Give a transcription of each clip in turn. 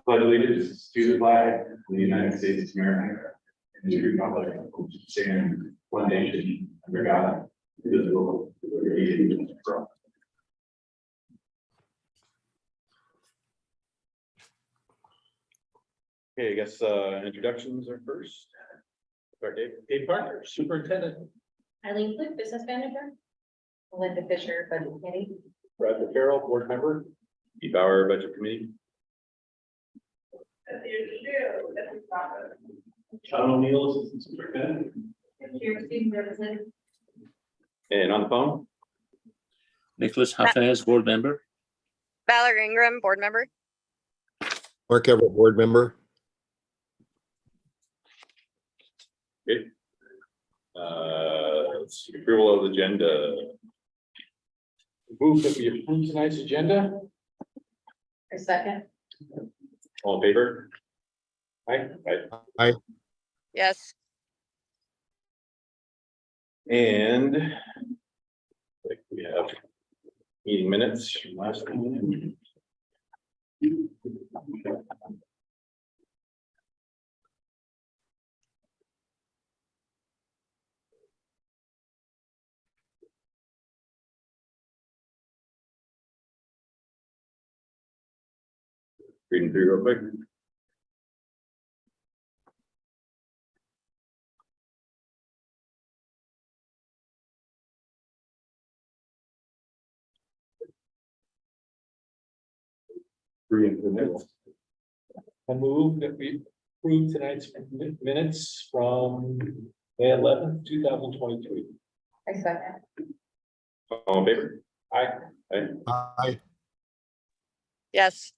Pledge allegiance to the flag of the United States of America and to the republic which stands one nation under God, indivisible, with liberty and justice for all. Okay, I guess introductions are first. Start Dave Parker, Superintendent. Eileen Flick, Business Manager. Linda Fisher, Budget Committee. Roger Carroll, Board Member. Steve Bauer, Budget Committee. John O'Neill, Assistant Superintendent. And on the phone. Nicholas Hafez, Board Member. Valerie Ingram, Board Member. Mark Everett, Board Member. Okay. Let's see, approval of the agenda. Move that we approve tonight's agenda. A second. All in favor? Aye. Yes. And like we have meeting minutes from last meeting. Reading through real quick. Reading the minutes. I move that we approve tonight's minutes from May 11th, 2023. A second. All in favor? Aye. Aye. Yes.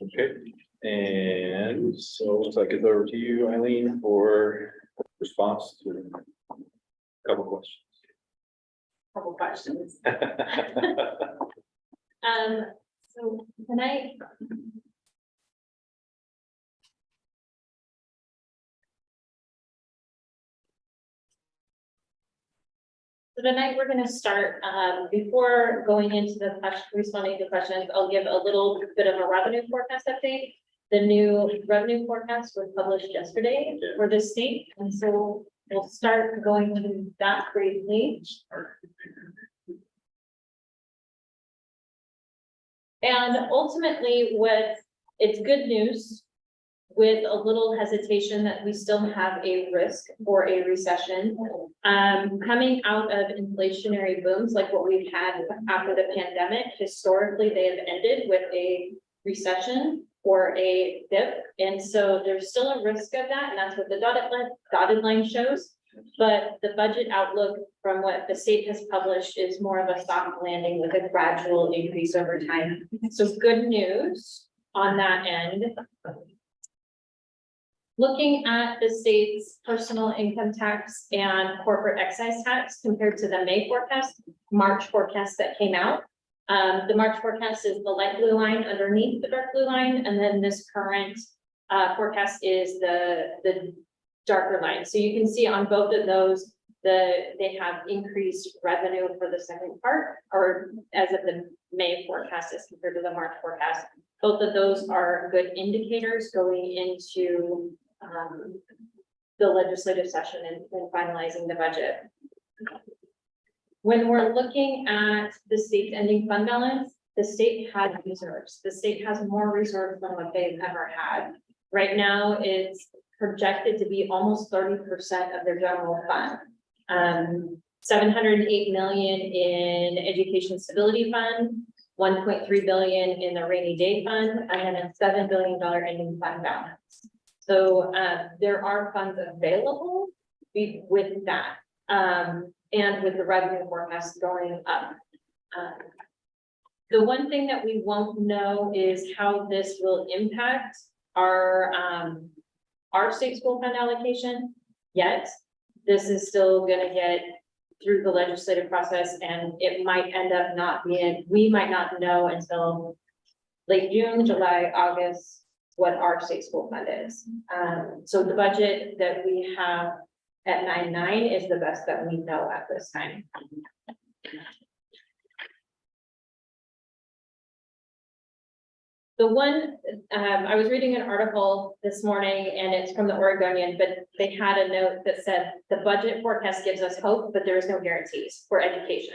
Okay, and so looks like it's over to you, Eileen, for response to a couple Couple questions. questions. So tonight. So tonight we're going to start, before going into the question, responding to questions, I'll give a little bit of a revenue forecast update. The new revenue forecast was published yesterday for the state, and so we'll start going to that briefly. And ultimately, it's good news with a little hesitation that we still have a risk for a recession. Coming out of inflationary booms like what we've had after the pandemic, historically, they have ended with a recession or a dip. And so there's still a risk of that, and that's what the dotted line shows. But the budget outlook from what the state has published is more of a soft landing with a gradual increase over time. So good news on that end. Looking at the state's personal income tax and corporate excise tax compared to the May forecast, March forecast that came out. The March forecast is the light blue line underneath the dark blue line, and then this current forecast is the darker line. So you can see on both of those, they have increased revenue for the second part, or as of the May forecast as compared to the March forecast. Both of those are good indicators going into the legislative session and finalizing the budget. When we're looking at the state's ending fund balance, the state has reserves. The state has more reserves than what they've ever had. Right now, it's projected to be almost 30% of their general fund. 708 million in education stability fund, 1.3 billion in the rainy day fund, and then a $7 billion ending fund balance. So there are funds available with that, and with the revenue forecast going up. The one thing that we won't know is how this will impact our state school fund allocation yet. This is still going to get through the legislative process, and it might end up not being, we might not know until late June, July, August, what our state school fund is. So the budget that we have at 9.9 is the best that we know at this time. The one, I was reading an article this morning and it's from the Oregonian, but they had a note that said the budget forecast gives us hope, but there is no guarantees for education.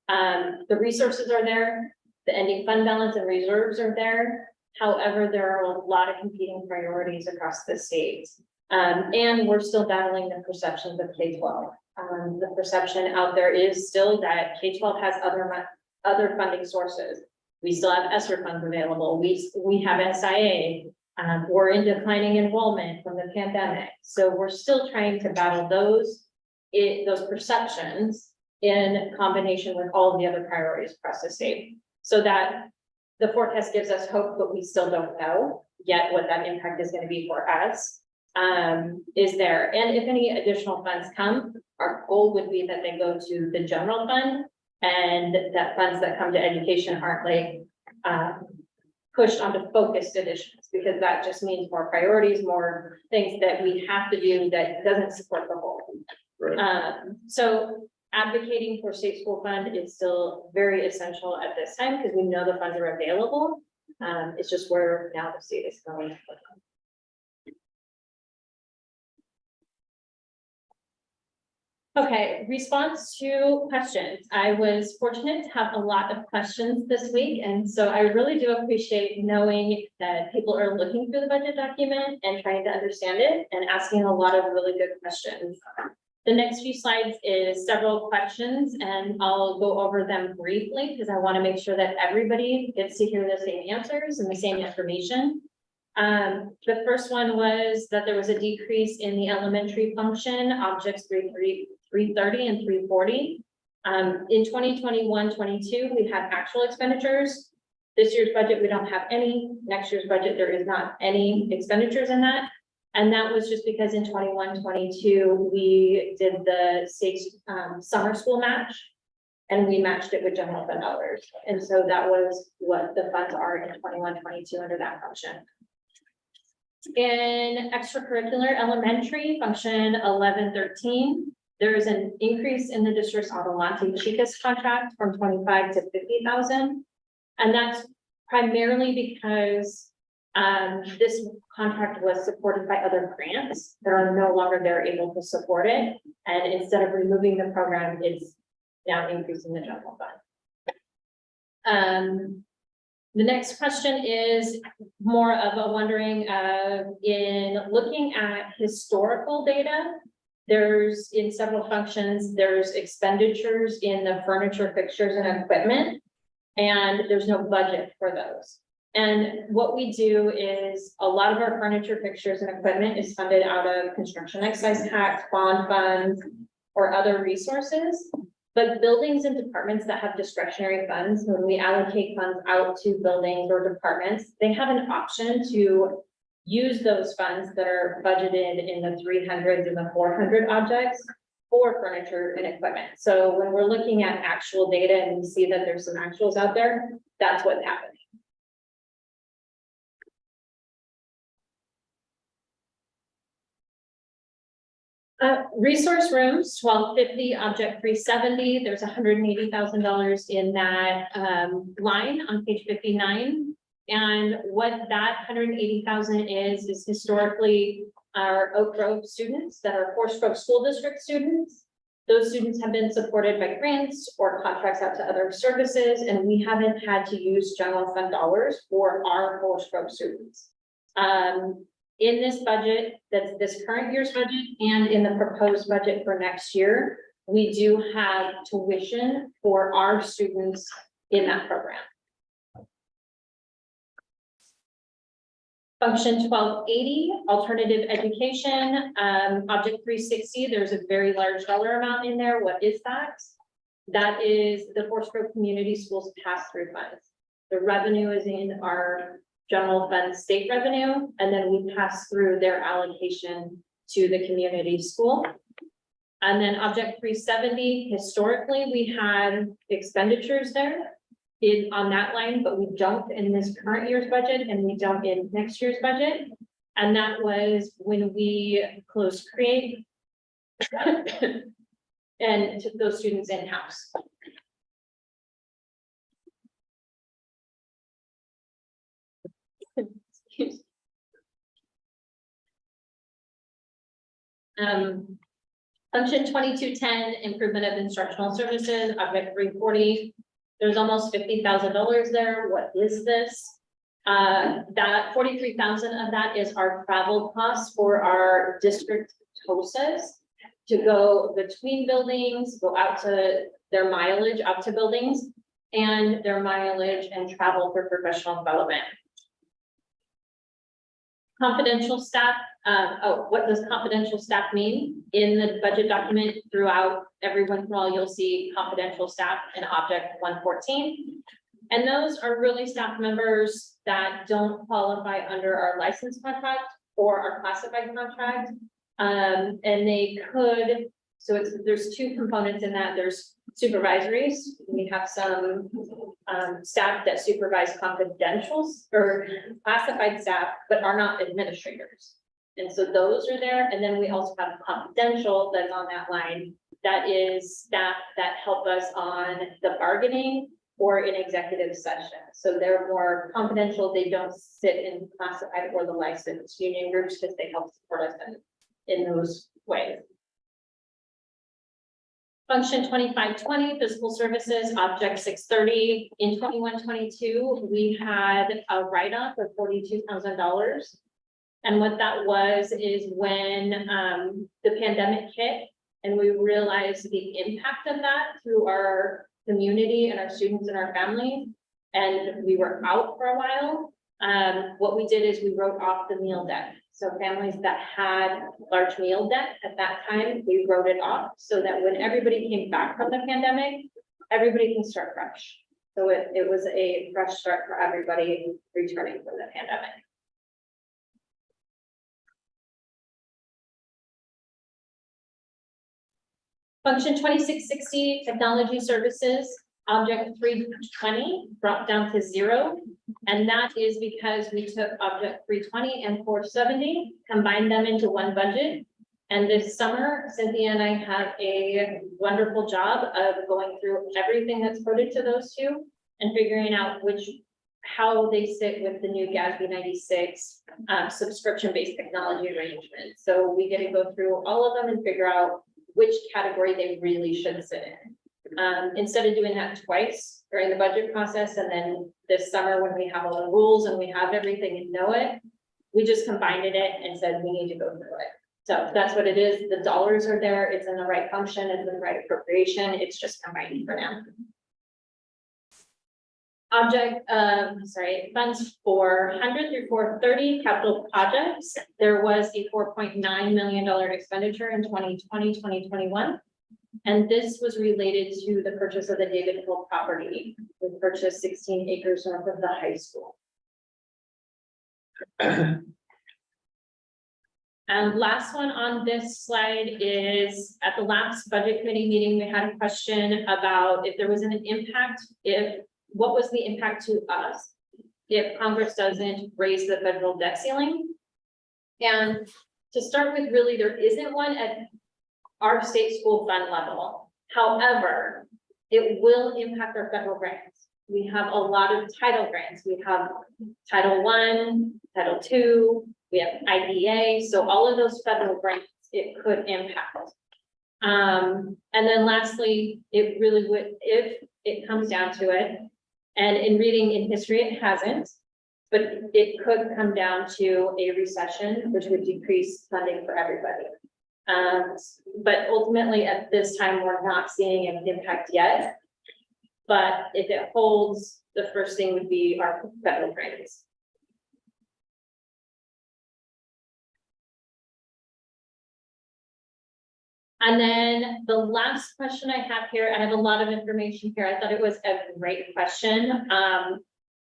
The resources are there, the ending fund balance and reserves are there. However, there are a lot of competing priorities across the state. And we're still battling the perceptions of K-12. The perception out there is still that K-12 has other funding sources. We still have ESSER funds available. We have SIA. We're in declining enrollment from the pandemic. So we're still trying to battle those perceptions in combination with all of the other priorities across the state. So that the forecast gives us hope, but we still don't know yet what that impact is going to be for us. Is there, and if any additional funds come, our goal would be that they go to the general fund, and that funds that come to education aren't like pushed onto focused additions, because that just means more priorities, more things that we have to do that doesn't support the whole. Right. So advocating for state school fund is still very essential at this time, because we know the funds are available. It's just where now the state is going. Okay, response to questions. I was fortunate to have a lot of questions this week, and so I really do appreciate knowing that people are looking through the budget document and trying to understand it and asking a lot of really good questions. The next few slides is several questions, and I'll go over them briefly because I want to make sure that everybody gets to hear the same answers and the same information. The first one was that there was a decrease in the elementary function, objects 330 and 340. In 2021-22, we had actual expenditures. This year's budget, we don't have any. Next year's budget, there is not any expenditures in that. And that was just because in 21-22, we did the state summer school match, and we matched it with general fund dollars. And so that was what the funds are in 21-22 under that function. In extracurricular elementary function 1113, there is an increase in the district's Adelante Chicas contract from 25 to 50,000. And that's primarily because this contract was supported by other grants that are no longer there able to support it. And instead of removing the program, it's now increasing the general fund. The next question is more of a wondering in looking at historical data, there's in several functions, there's expenditures in the furniture, fixtures, and equipment, and there's no budget for those. And what we do is a lot of our furniture, fixtures, and equipment is funded out of construction excise tax, bond funds, or other resources. But buildings and departments that have discretionary funds, when we allocate funds out to buildings or departments, they have an option to use those funds that are budgeted in the 300s and the 400 objects for furniture and equipment. So when we're looking at actual data and we see that there's some actuals out there, that's what's happening. Resource rooms, 1250, object 370. There's $180,000 in that line on page 59. And what that 180,000 is historically our Oak Grove students that are Forest Grove School District students. Those students have been supported by grants or contracts out to other services, and we haven't had to use general fund dollars for our Forest Grove students. In this budget, that's this current year's budget, and in the proposed budget for next year, we do have tuition for our students in that program. Function 1280, alternative education, object 360, there's a very large dollar amount in there. What is that? That is the Forest Grove Community Schools pass-through funds. The revenue is in our general fund state revenue, and then we pass through their allocation to the community school. And then object 370, historically, we had expenditures there on that line, but we don't in this current year's budget, and we don't in next year's budget. And that was when we closed Create and took those students in-house. Function 2210, improvement of instructional services, object 340. There's almost $50,000 there. What is this? That 43,000 of that is our travel costs for our district TOSAs to go between buildings, go out to their mileage out to buildings, and their mileage and travel for professional development. Confidential staff, what does confidential staff mean? In the budget document throughout, every once in a while, you'll see confidential staff in object 114. And those are really staff members that don't qualify under our license contract or our classified contract. And they could, so there's two components in that. There's supervisories. We have some staff that supervise confidentials or classified staff, but are not administrators. And so those are there. And then we also have confidential that's on that line. That is staff that help us on the bargaining or in executive session. So they're more confidential. They don't sit in classified or the licensed union groups because they help support us in those ways. Function 2520, physical services, object 630. In 21-22, we had a write-off of $42,000. And what that was is when the pandemic hit and we realized the impact of that through our community and our students and our families, and we were out for a while. What we did is we wrote off the meal debt. So families that had large meal debt at that time, we wrote it off so that when everybody came back from the pandemic, everybody can start fresh. So it was a fresh start for everybody returning from the pandemic. Function 2660, technology services, object 320 dropped down to 0. And that is because we took object 320 and 470, combined them into one budget. And this summer, Cynthia and I have a wonderful job of going through everything that's coded to those two and figuring out how they sit with the new GASB 96 subscription-based technology arrangement. So we get to go through all of them and figure out which category they really should sit in. Instead of doing that twice during the budget process, and then this summer when we have all the rules and we have everything and know it, we just combined it and said, we need to go through it. So that's what it is. The dollars are there. It's in the right function. It's in the right appropriation. It's just combining for now. Funds for 100 through 430 capital projects. There was a $4.9 million expenditure in 2020, 2021. And this was related to the purchase of the David Hill property. We purchased 16 acres north of the high school. And last one on this slide is at the last budget committee meeting, we had a question about if there was an impact, what was the impact to us if Congress doesn't raise the federal debt ceiling? And to start with, really, there isn't one at our state school fund level. However, it will impact our federal grants. We have a lot of title grants. We have Title I, Title II, we have IDA. So all of those federal grants, it could impact. And then lastly, it really would, if it comes down to it, and in reading in history, it hasn't, but it could come down to a recession, which would decrease funding for everybody. But ultimately at this time, we're not seeing an impact yet. But if it holds, the first thing would be our federal grants. And then the last question I have here, I have a lot of information here. I thought it was a great question.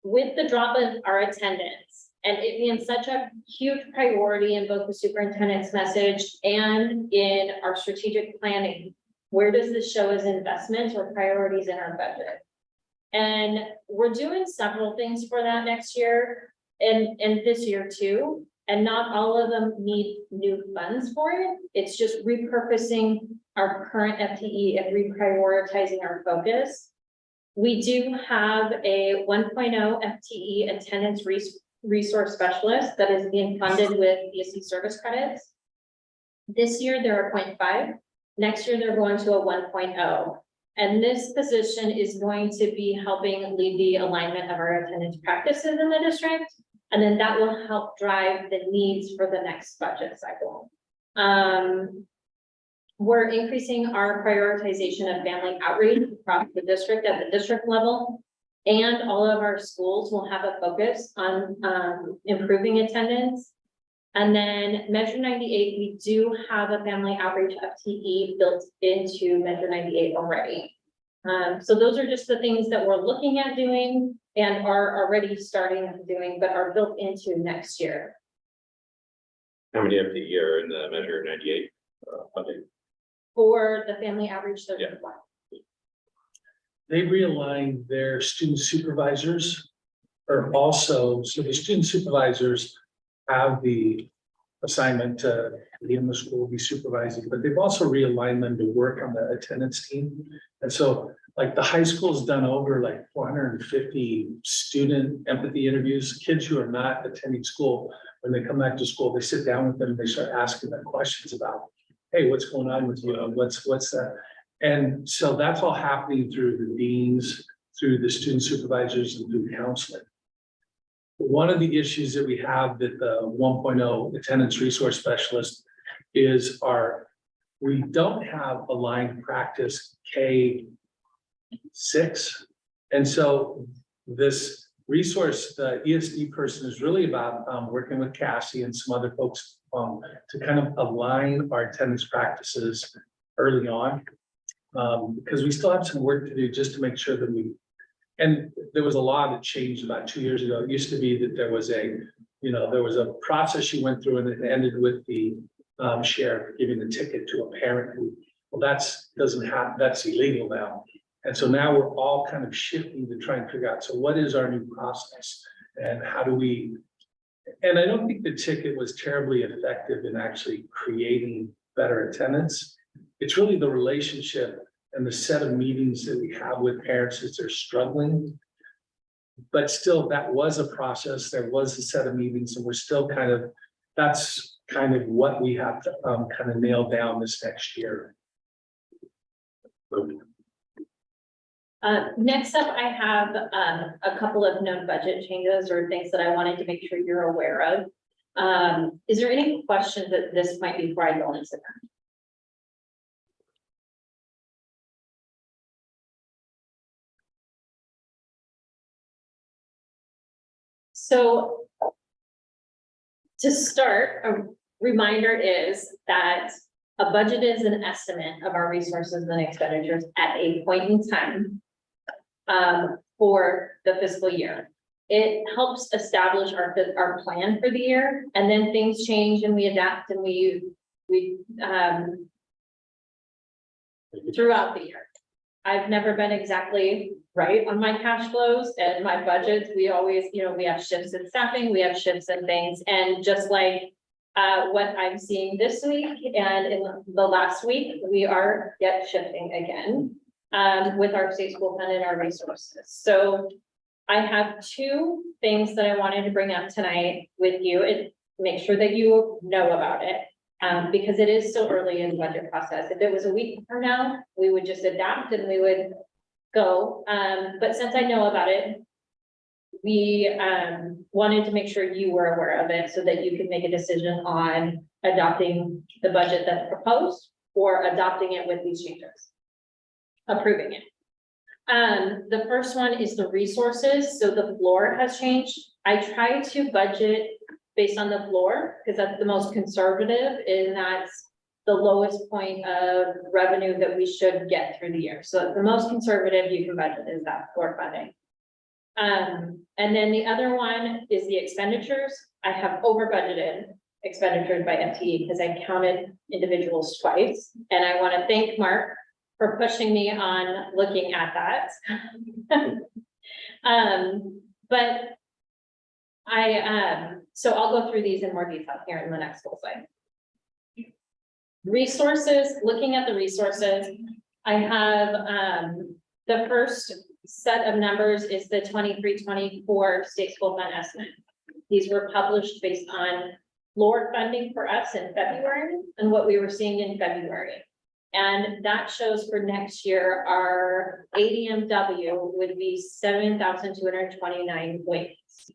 With the drop of our attendance and it being such a huge priority in both the superintendent's message and in our strategic planning, where does this show as investments or priorities in our budget? And we're doing several things for that next year and this year too. And not all of them need new funds for it. It's just repurposing our current FTE and reprioritizing our focus. We do have a 1.0 FTE attendance resource specialist that is being funded with BSC service credits. This year, they're a 0.5. Next year, they're going to a 1.0. And this position is going to be helping lead the alignment of our attendance practices in the district. And then that will help drive the needs for the next budget cycle. We're increasing our prioritization of family outreach across the district at the district level. And all of our schools will have a focus on improving attendance. And then Measure 98, we do have a family outreach FTE built into Measure 98 already. So those are just the things that we're looking at doing and are already starting doing, but are built into next year. How many FTE are in the Measure 98 funding? For the family outreach, there's Yeah. one. They realigned their student supervisors are also, so the student supervisors have the assignment to be in the school, be supervising, but they've also realigned them to work on the attendance team. And so like the high school's done over like 450 student empathy interviews, kids who are not attending school, when they come back to school, they sit down with them, and they start asking them questions about, hey, what's going on with you? What's that? And so that's all happening through the deans, through the student supervisors, and through counseling. One of the issues that we have that the 1.0 attendance resource specialist is we don't have aligned practice K6. And so this resource, the ESD person is really about working with Cassie and some other folks to kind of align our attendance practices early on. Because we still have some work to do just to make sure that and there was a law that changed about 2 years ago. It used to be that there was a process you went through and it ended with the sheriff giving the ticket to a parent who, well, that's illegal now. And so now we're all kind of shifting to try and figure out, so what is our new process and how do we, and I don't think the ticket was terribly effective in actually creating better attendance. It's really the relationship and the set of meetings that we have with parents as they're struggling. But still, that was a process. There was a set of meetings and we're still that's kind of what we have to kind of nail down this next year. Next up, I have a couple of known budget changes or things that I wanted to make sure you're aware of. Is there any questions at this point before I go into them? So to start, a reminder is that a budget is an estimate of our resources and expenditures at a point in time for the fiscal year. It helps establish our plan for the year, and then things change and we adapt and we throughout the year. I've never been exactly right on my cash flows and my budgets. We always, we have shifts in staffing, we have shifts in things, and just like what I'm seeing this week and in the last week, we are yet shifting again with our state school fund and our resources. So I have two things that I wanted to bring up tonight with you and make sure that you know about it. Because it is so early in the budget process. If it was a week from now, we would just adapt and we would go. But since I know about it, we wanted to make sure you were aware of it so that you could make a decision on adopting the budget that's proposed or adopting it with these changes, approving it. The first one is the resources. So the floor has changed. I try to budget based on the floor, because that's the most conservative, and that's the lowest point of revenue that we should get through the year. So the most conservative you can budget is that floor funding. And then the other one is the expenditures. I have over budgeted expenditures by FTE because I counted individuals twice. And I want to thank Mark for pushing me on looking at that. But so I'll go through these in more detail here in the next full slide. Resources, looking at the resources, I have the first set of numbers is the 23-24 state school fund estimate. These were published based on floor funding for us in February and what we were seeing in February. And that shows for next year, our ADMW would be 7,229 weights.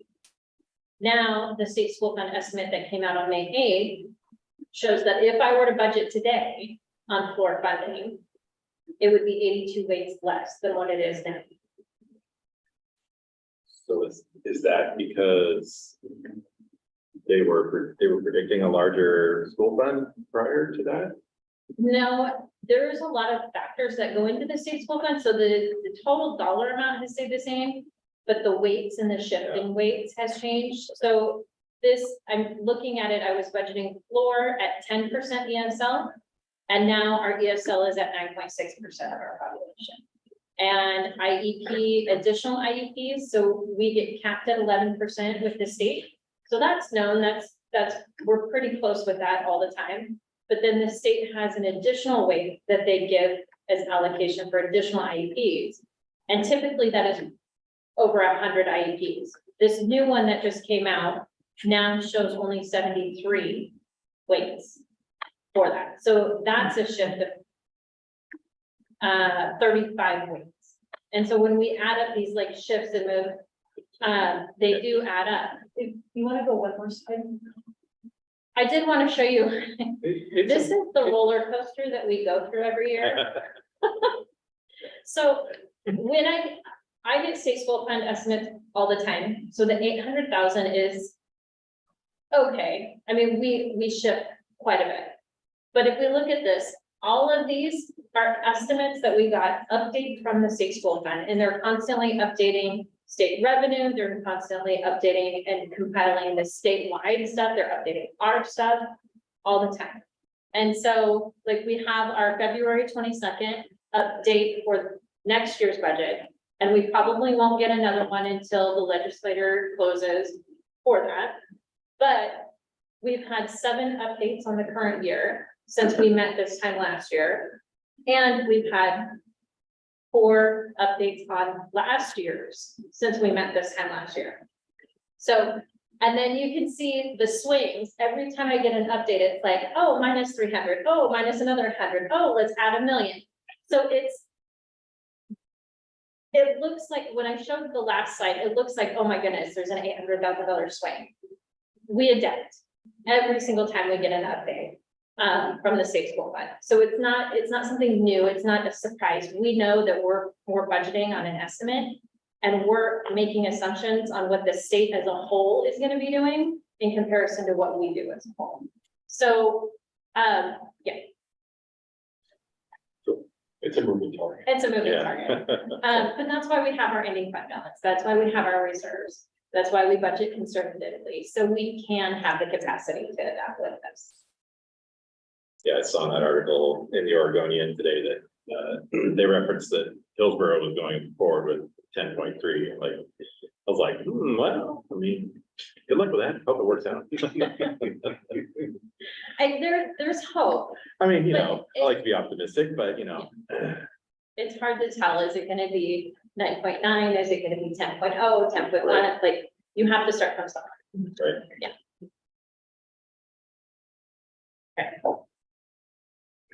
Now, the state school fund estimate that came out on May 8th shows that if I were to budget today on floor funding, it would be 82 weights less than what it is now. So is that because they were predicting a larger school fund prior to that? No, there's a lot of factors that go into the state school fund, so the total dollar amount has stayed the same, but the weights and the shift in weights has changed. So this, I'm looking at it, I was budgeting floor at 10% ESL, and now our ESL is at 9.6% of our population. And IEP, additional IEPs, so we get capped at 11% with the state. So that's known, that's, we're pretty close with that all the time. But then the state has an additional weight that they give as allocation for additional IEPs. And typically that is over 100 IEPs. This new one that just came out now shows only 73 weights for that. So that's a shift of 35 weights. And so when we add up these like shifts and move, they do add up. If you want to go one more slide. I did want to show you, this is the roller coaster that we go through every year. So when I get state school fund estimates all the time, so the 800,000 is okay. I mean, we shift quite a bit. But if we look at this, all of these are estimates that we got update from the state school fund, and they're constantly updating state revenue, they're constantly updating and compiling the statewide stuff, they're updating our stuff all the time. And so, like, we have our February 22nd update for next year's budget, and we probably won't get another one until the legislature closes for that. But we've had 7 updates on the current year since we met this time last year, and we've had 4 updates on last year's since we met this time last year. So, and then you can see the swings. Every time I get an update, it's like, oh, minus 300, oh, minus another 100, oh, let's add 1 million. So it looks like, when I showed the last slide, it looks like, oh my goodness, there's an $800,000 swing. We adapt every single time we get an update from the state school fund. So it's not something new. It's not a surprise. We know that we're budgeting on an estimate, and we're making assumptions on what the state as a whole is going to be doing in comparison to what we do as a whole. So, yeah. It's a moving target. It's a moving Yeah. target. But that's why we have our ending fund balance. That's why we have our reserves. That's why we budget conservatively. So we can have the capacity to adapt with this. Yeah, I saw that article in the Oregonian today that they referenced that Hillsborough was going forward with 10.3. Like, I was like, well, I mean, good luck with that. Hope it works out. There's hope. I mean, you But know, I like to be optimistic, but you know. It's hard to tell. Is it gonna be 9.9? Is it gonna be 10.0, 10.1? Right. Like, you have to start from somewhere. Right. Yeah. Okay.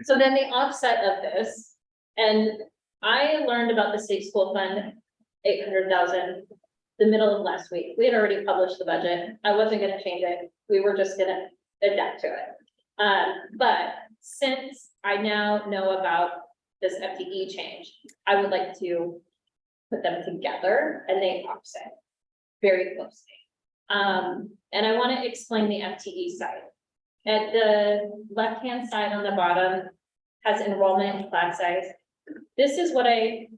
So then the offset of this, and I learned about the state school fund, 800,000, the middle of last week. We had already published the budget. I wasn't gonna change it. We were just gonna adapt to it. But since I now know about this FTE change, I would like to put them together and they offset very closely. And I want to explain the FTE side. At the left-hand side on the bottom has enrollment and class size. This is what I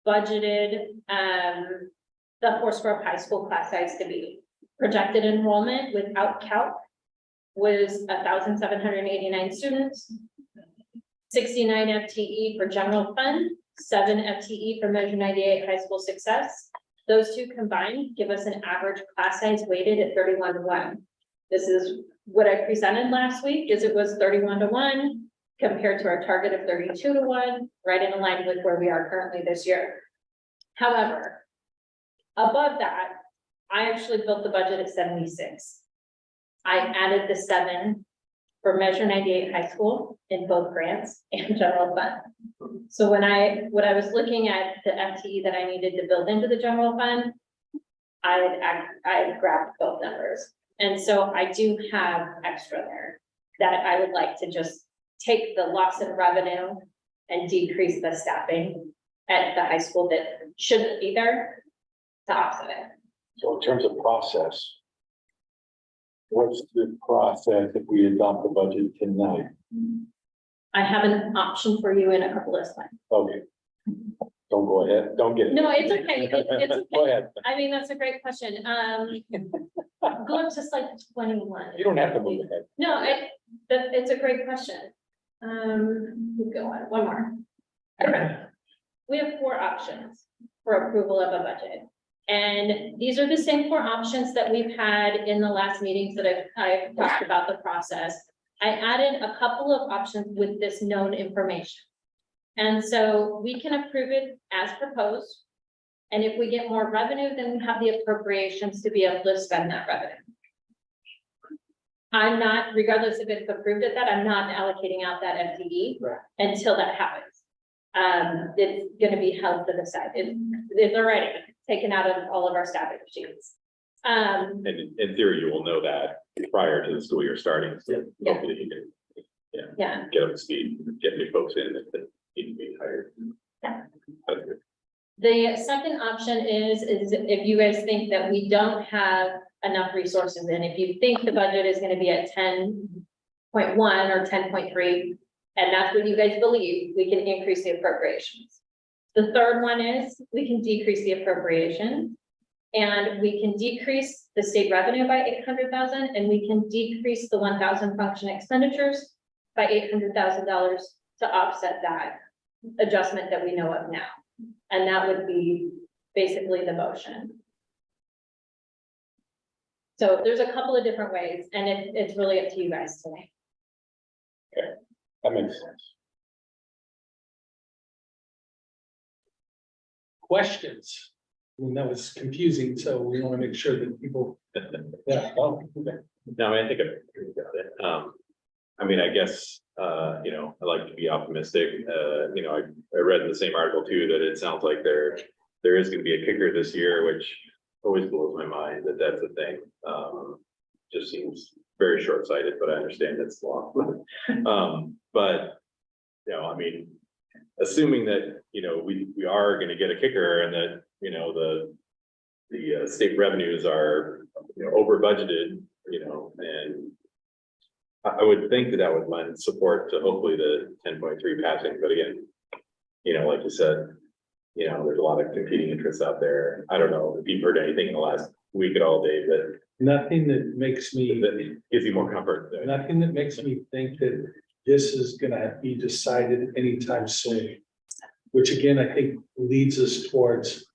budgeted the Forest Grove High School class size to be. Projected enrollment without calc was 1,789 students. 69 FTE for general fund, 7 FTE for Measure 98 high school success. Those two combined give us an average class size weighted at 31:1. This is what I presented last week, is it was 31:1 compared to our target of 32:1, right in line with where we are currently this year. However, above that, I actually built the budget at 76. I added the 7 for Measure 98 High School in both grants and general fund. So when I was looking at the FTE that I needed to build into the general fund, I grabbed both numbers. And so I do have extra there that I would like to just take the loss in revenue and decrease the staffing at the high school that shouldn't be there to offset it. So in terms of process, what's the process if we adopt the budget tonight? I have an option for you in a couple of slides. Okay. Don't go ahead, don't get it. No, it's okay. It's okay. Go ahead. I mean, that's a great question. Go up to slide 21. You don't have to move ahead. No, it's a great question. Keep going, one more. We have 4 options for approval of a budget. And these are the same 4 options that we've had in the last meetings that I've talked about the process. I added a couple of options with this known information. And so we can approve it as proposed. And if we get more revenue, then we have the appropriations to be able to spend that revenue. I'm not, regardless if it's approved at that, I'm not allocating out that FTE Right. until that happens. It's gonna be held to the side. It's already taken out of all of our staffing sheets. And in theory, you will know that prior to the school year starting, so Yeah. hopefully you can Yeah, get up to speed, get new folks in that need to be hired. Yeah. That's good. the second option is if you guys think that we don't have enough resources, and if you think the budget is gonna be at 10.1 or 10.3, and that's what you guys believe, we can increase the appropriations. The third one is we can decrease the appropriation, and we can decrease the state revenue by 800,000, and we can decrease the 1,000 function expenditures by $800,000 to offset that adjustment that we know of now. And that would be basically the motion. So there's a couple of different ways, and it's really up to you guys tonight. That makes sense. Questions? I mean, that was confusing, so we want to make sure that people. Yeah, oh, okay. No, I think I got it. I mean, I guess, I like to be optimistic. I read in the same article too, that it sounds like there is gonna be a kicker this year, which always blows my mind that that's a thing. Just seems very short-sighted, but I understand it's law. But, I mean, assuming that, we are gonna get a kicker and that, the state revenues are, over budgeted, and I would think that would lend support to hopefully the 10.3 passing, but again, like you said, there's a lot of competing interests out there. I don't know if you've heard anything in the last week at all, Dave, that Nothing that makes me, gives you more comfort. nothing that makes me think that this is gonna be decided anytime soon. Which again, I think leads us towards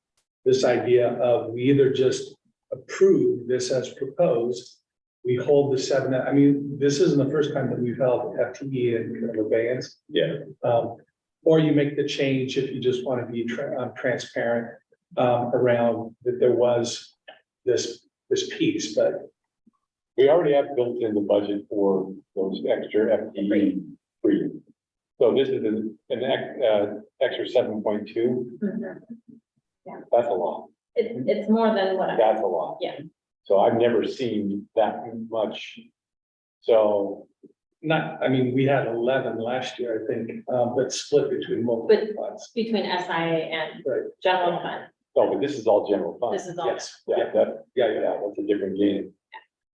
this idea of we either just approve this as proposed. We hold the 7, I mean, this isn't the first time that we've held FTE in kind of abeyance. Yeah, Or you make the change if you just want to be transparent around that there was this piece, but we already have built in the budget for those extra FTE free. So this is an extra 7.2. Yeah. That's a lot. It's more than what That's a lot. Yeah. So I've never seen that much. So not, I mean, we had 11 last year, I think, but split between multiple funds. between SIA and Right. general fund. Oh, but this is all general fund. This is all- Yes, yeah, that's a different game.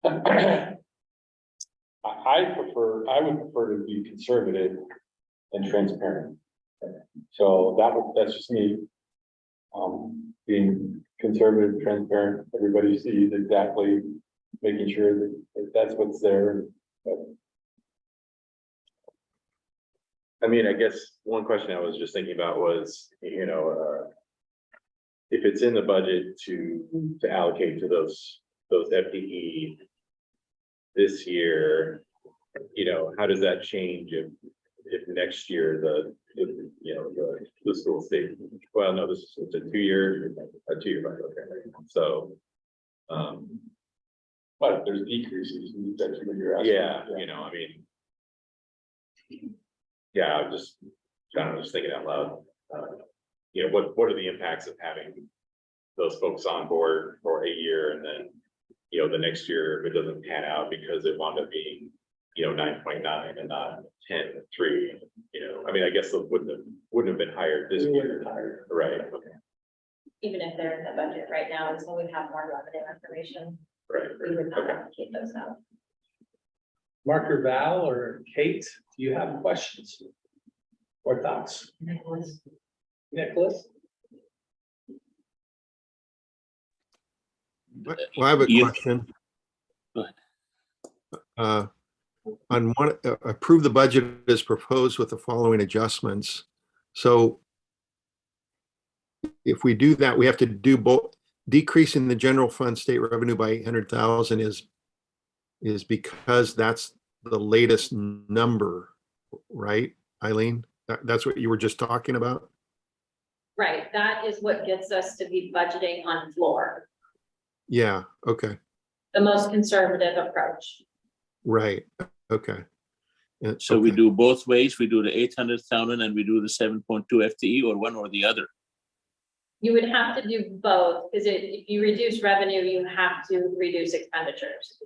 I would prefer to be conservative and transparent. So that's just me. Being conservative, transparent, everybody sees exactly, making sure that that's what's there. I mean, I guess one question I was just thinking about was, if it's in the budget to allocate to those FTE this year, how does that change if next year the school state, well, no, this is a 2-year budget, okay. So, But if there's decreases, that's what you're asking. Yeah, you know, I mean. Yeah, I'm just, kind of just thinking out loud. You know, what are the impacts of having those folks on board for a year and then, you know, the next year, if it doesn't pan out because it wound up being, you know, 9.9 and not 10.3, you know, I mean, I guess it wouldn't have been hired this year. Right, okay, Even if they're in the budget right now, until we have more revenue information, right, we would not okay. allocate those out. Mark or Val or Kate, do you have questions? Or thoughts? Nicholas? Well, I have a You- question. Go ahead. On one, approve the budget as proposed with the following adjustments. So if we do that, we have to do both. Decreasing the general fund state revenue by 800,000 is because that's the latest number, right, Eileen? That's what you were just talking about? Right, that is what gets us to be budgeting on floor, Yeah, okay, the most conservative approach. right, okay. So we Okay. do both ways. We do the 800,000 and we do the 7.2 FTE, or one or the other. You would have to do both, because if you reduce revenue, you have to reduce expenditures.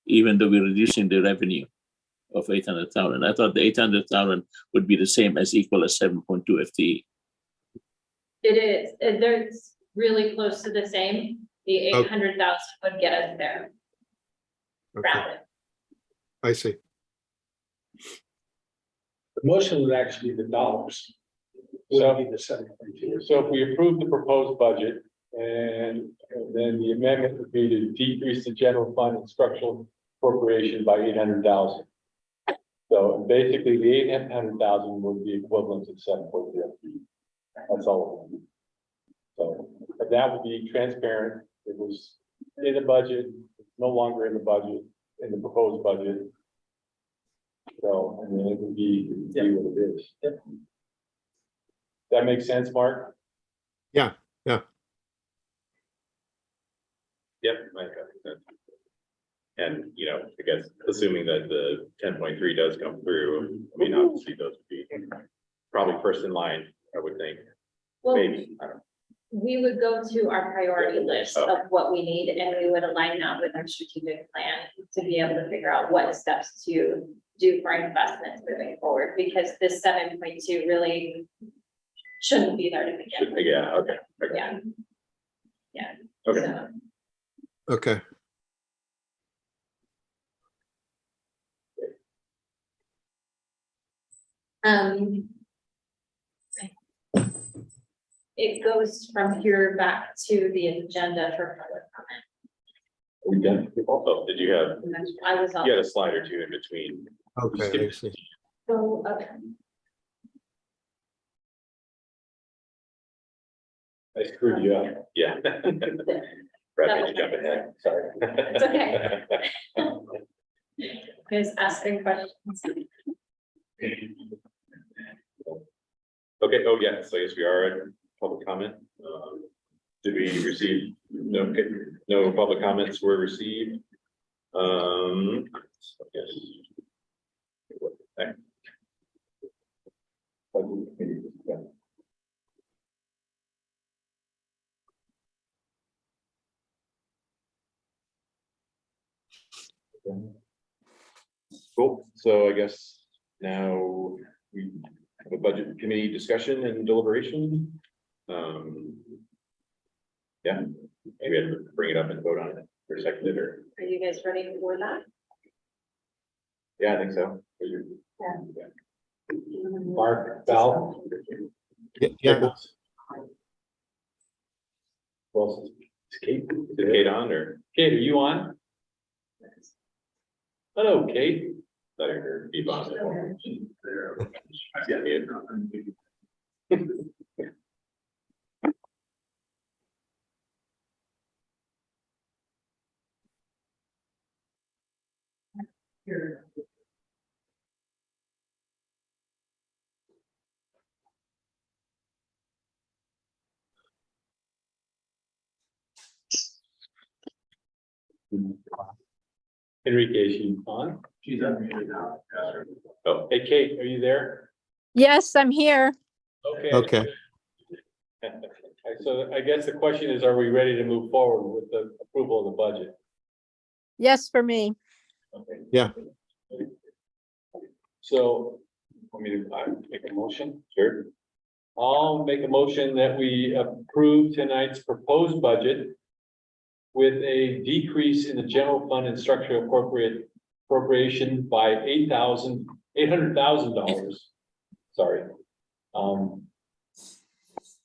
Even though we're reducing the revenue of 800,000. I thought the 800,000 would be the same as equal as 7.2 FTE. It is, they're really close to the same. The Okay. 800,000 would get us there. Okay, Rounded. I see. The motion would actually be the dollars. Would be the 7.2. So if we approve the proposed budget and then the amendment would be to decrease the general fund and structural appropriation by 800,000. So basically the 800,000 would be equivalent to 7.3. That's all. So but that would be transparent. It was in the budget, no longer in the budget, in the proposed budget. So, and then it would be what it is. Yep. That makes sense, Mark? Yeah, Yep, I got it. And, you know, I guess assuming that the 10.3 does come through, I mean, obviously those would be probably first in line, I would think, Well, maybe, I don't know. we would go to our priority list of what we need, and we would align that with our strategic plan to be able to figure out what steps to do for investments moving forward, because this 7.2 really shouldn't be there to begin with. Yeah, okay. Yeah. Yeah. Okay. So, okay. it goes from here back to the agenda for public comment. We done? Oh, did you have, I was on. you had a slide or two in between? Okay, I see. So, okay. I screwed you up. Yeah. Brad made you jump ahead, sorry. It's okay. Guys asking questions. Okay, oh, yeah, so I guess we are at public comment. Did we receive, no public comments were received? Yes. Cool, so I guess now we have a budget committee discussion and deliberation. Yeah, maybe I'd bring it up and vote on it for a second, or, Are you guys ready for that? yeah, I think so. Mark, Val? Yeah, Well, it's Kate. Is it Kate on, or? Kate, are you on? Hello, Kate. Let her be on. Enrique, is she on? She's unmuted now. Oh, hey, Kate, are you there? Yes, I'm here. Okay. So I guess the question is, are we ready to move forward with the approval of the budget? Yes, for me. Okay. Yeah. So, want me to make a motion? Sure. I'll make a motion that we approve tonight's proposed budget with a decrease in the general fund and structural appropriation by $800,000. Sorry.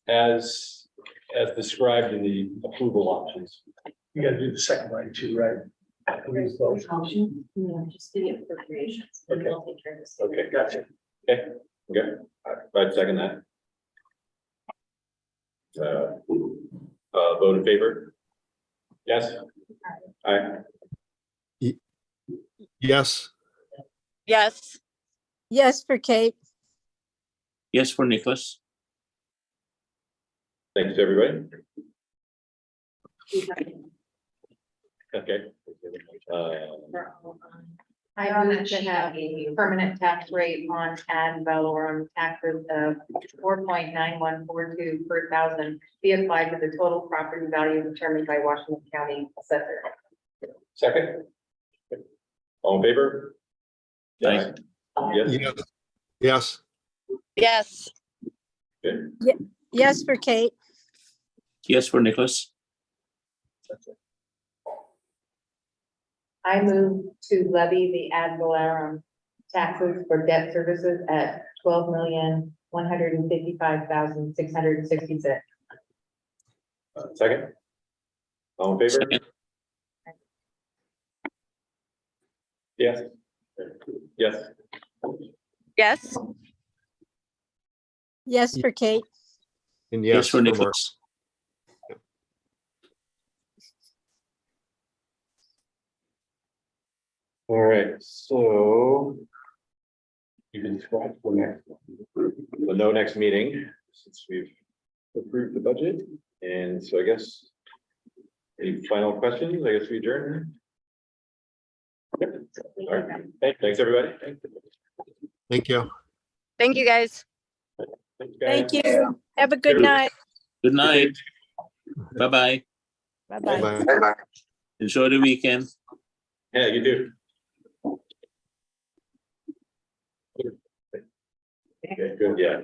As described in the approval options. You gotta do the second line too, right? Please vote. Motion, no, just the appropriations. and we'll take care of this. Okay, Gotcha. okay, I'd second that. Vote in favor? yes, Aye. Yes. yes, Yes, for Kate. Yes, for Nicholas. Thanks to everybody. okay. I move to have a permanent tax rate on ad valorem taxes of 4.9142 per thousand be applied to the total property value determined by Washington County Assessor. Second, All in favor? Aye. Yes. Yes. yes, Good. Yes, for Kate. Yes, for Nicholas. I move to levy the ad valorem taxes for debt services at $12,155,666. Second? All in favor? Second. yes, Yes. yes, Yes, for Kate. And Yes, yes for for Mark. Nicholas. all right, so. You can describe the next one. So no next meeting, since we've approved the budget, and so I guess. Any final questions? I guess we adjourn. Yep. All right. Thanks, everybody. Thank you. thank you, guys. Thanks, guys. Thank you. Have a good Good. night. Good night. Bye-bye. Bye-bye. Bye. Enjoy the weekend. Yeah, you do. Okay, good, yeah.